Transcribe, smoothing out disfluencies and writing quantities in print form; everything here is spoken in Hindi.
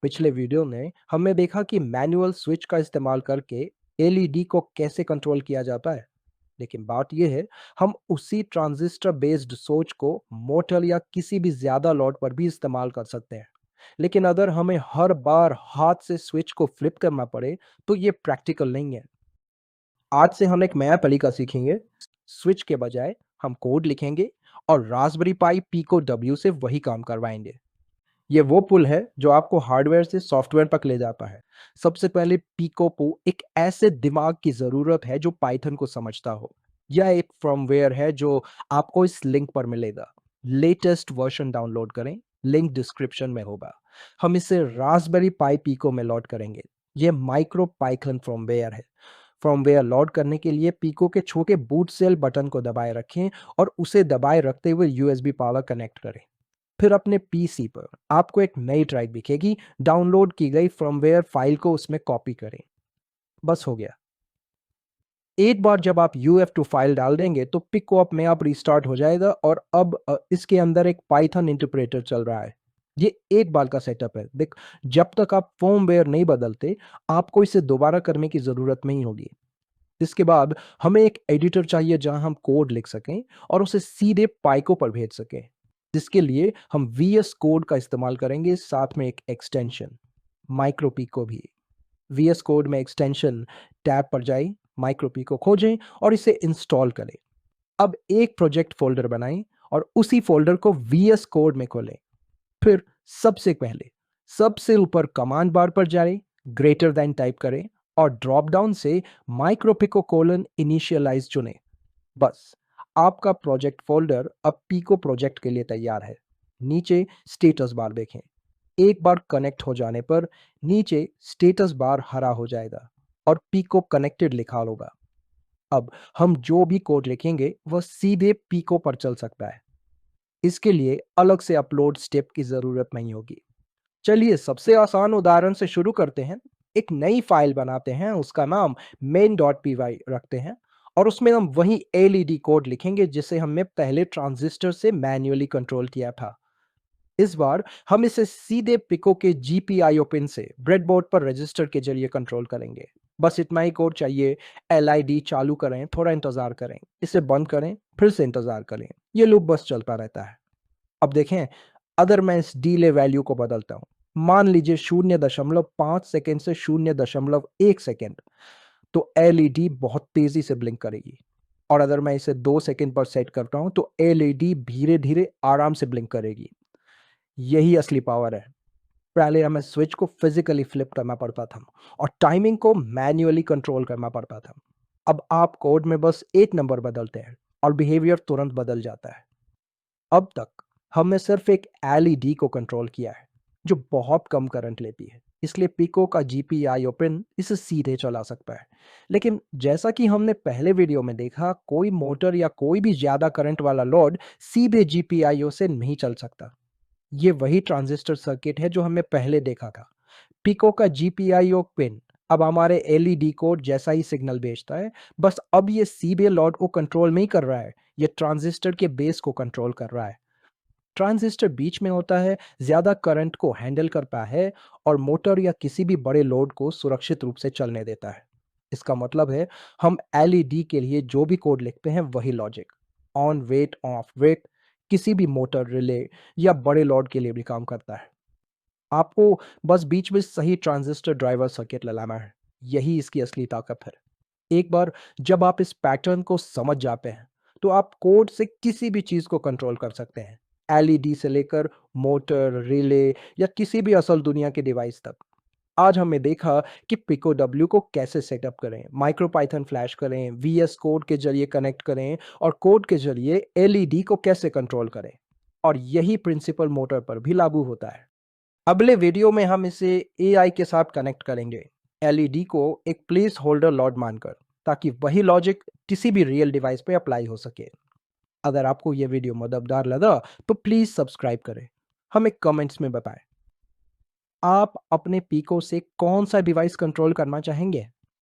पिछले वीडियो में हमने देखा कि मैनुअल स्विच का इस्तेमाल करके एलईडी को कैसे कंट्रोल किया जाता है। लेकिन बात यह है, हम उसी ट्रांजिस्टर बेस्ड सोच को मोटर या किसी भी ज्यादा लोड पर भी इस्तेमाल कर सकते हैं। लेकिन अगर हमें हर बार हाथ से स्विच को फ्लिप करना पड़े तो ये प्रैक्टिकल नहीं है। आज से हम एक नया तरीका सीखेंगे। स्विच के बजाय हम कोड लिखेंगे और रास्पबेरी पाई पिको डब्ल्यू से वही काम करवाएंगे। ये वो पुल है जो आपको हार्डवेयर से सॉफ्टवेयर तक ले जाता है। सबसे पहले पीकोपो एक ऐसे दिमाग की जरूरत है जो पाइथन को समझता हो। यह एक फर्मवेयर है जो आपको इस लिंक पर मिलेगा। लेटेस्ट वर्जन डाउनलोड करें, लिंक डिस्क्रिप्शन में होगा। हम इसे रास्पबेरी पाई पिको में लोड करेंगे। यह माइक्रो पाइथन फर्मवेयर है। फर्मवेयर लोड करने के लिए पिको के छोटे बूट सेल बटन को दबाए रखें और उसे दबाए रखते हुए यूएसबी पावर कनेक्ट करें। फिर अपने पीसी पर आपको एक नई ड्राइव दिखेगी। डाउनलोड की गई फर्मवेयर फाइल को उसमें कॉपी करें। बस हो गया। एक बार जब आप UF2 फाइल डाल देंगे तो पिको अपने आप रिस्टार्ट हो जाएगा और अब इसके अंदर एक पाइथन इंटरप्रेटर चल रहा है। ये एक बार का सेटअप है। देख, जब तक आप फर्मवेयर नहीं बदलते आपको इसे दोबारा करने की जरूरत नहीं होगी। इसके बाद हमें एक एडिटर चाहिए जहां हम कोड लिख सकें और उसे सीधे पाइको पर भेज सकें। जिसके लिए हम VS कोड का इस्तेमाल करेंगे, साथ में एक एक्सटेंशन माइक्रोपिको भी। VS कोड में एक्सटेंशन टैब पर जाएं, माइक्रोपिको खोजें और इसे इंस्टॉल करें। अब एक प्रोजेक्ट फोल्डर बनाएं और उसी फोल्डर को VS कोड में खोलें। फिर सबसे पहले सबसे ऊपर कमांड बार पर जाएं, ग्रेटर देन टाइप करें और ड्रॉप डाउन से माइक्रोपिको कोलन इनिशियलाइज चुनें। बस, आपका प्रोजेक्ट फोल्डर अब पिको प्रोजेक्ट के लिए तैयार है। नीचे स्टेटस बार देखें। एक बार कनेक्ट हो जाने पर नीचे स्टेटस बार हरा हो जाएगा और पिको कनेक्टेड लिखा होगा। अब हम जो भी कोड लिखेंगे वह सीधे पिको पर चल सकता है। इसके लिए अलग से अपलोड स्टेप की जरूरत नहीं होगी। चलिए सबसे आसान उदाहरण से शुरू करते हैं। एक नई फाइल बनाते हैं, उसका नाम main.py रखते हैं और उसमें हम वही एलईडी कोड लिखेंगे जिसे हमने पहले ट्रांजिस्टर से मैन्युअली कंट्रोल किया था। इस बार हम इसे सीधे पिको के GPIO पिन से ब्रेडबोर्ड पर रजिस्टर के जरिए कंट्रोल करेंगे। बस इतना ही कोड चाहिए। LID चालू करें, थोड़ा इंतजार करें, इसे बंद करें, फिर से इंतजार करें। ये लूप बस चलता रहता है। अब देखें, अगर मैं इस डिले वैल्यू को बदलता हूं, मान लीजिए 0.5 सेकेंड से 0.1 सेकेंड, तो एलईडी बहुत तेजी से ब्लिंक करेगी। और अगर मैं इसे 2 सेकेंड पर सेट करता हूं तो एलईडी धीरे धीरे आराम से ब्लिंक करेगी। यही असली पावर है। पहले हमें स्विच को फिजिकली फ्लिप करना पड़ता था और टाइमिंग को मैन्युअली कंट्रोल करना पड़ता था। अब आप कोड में बस एक नंबर बदलते हैं और बिहेवियर तुरंत बदल जाता है। अब तक हमने सिर्फ एक एलईडी को कंट्रोल किया है जो बहुत कम करंट लेती है, इसलिए पिको का GPIO पिन इसे सीधे चला सकता है। लेकिन जैसा कि हमने पहले वीडियो में देखा, कोई मोटर या कोई भी ज्यादा करंट वाला लोड सीधे GPIO से नहीं चल सकता। ये वही ट्रांजिस्टर सर्किट है जो हमने पहले देखा था। पिको का GPIO पिन अब हमारे एलईडी कोड जैसा ही सिग्नल भेजता है, बस अब ये सीधे लोड को कंट्रोल नहीं कर रहा है, ये ट्रांजिस्टर के बेस को कंट्रोल कर रहा है। ट्रांजिस्टर बीच में होता है, ज्यादा करंट को हैंडल करता है और मोटर या किसी भी बड़े लोड को सुरक्षित रूप से चलने देता है। इसका मतलब है, हम एलईडी के लिए जो भी कोड लिखते हैं वही logic on wait off wait किसी भी मोटर, रिले या बड़े लोड के लिए भी काम करता है। आपको बस बीच में सही ट्रांजिस्टर ड्राइवर सर्किट लगाना है। यही इसकी असली ताकत है। एक बार जब आप इस पैटर्न को समझ जाते हैं तो आप कोड से किसी भी चीज को कंट्रोल कर सकते हैं, एलईडी से लेकर मोटर, रिले या किसी भी असल दुनिया के डिवाइस तक। आज हमने देखा कि पिको डब्ल्यू को कैसे सेटअप करें, माइक्रो पाइथन फ्लैश करें, VS कोड के जरिए कनेक्ट करें और कोड के जरिए एलईडी को कैसे कंट्रोल करें। और यही प्रिंसिपल मोटर पर भी लागू होता है। अगले वीडियो में हम इसे AI के साथ कनेक्ट करेंगे, एलईडी को एक प्लेस होल्डर लॉड मानकर, ताकि वही लॉजिक किसी भी रियल डिवाइस पे अप्लाई हो सके। अगर आपको यह वीडियो मददगार लगा तो प्लीज सब्सक्राइब करें, हमें कमेंट्स में बताएं। आप अपने पिको से कौन सा डिवाइस कंट्रोल करना चाहेंगे।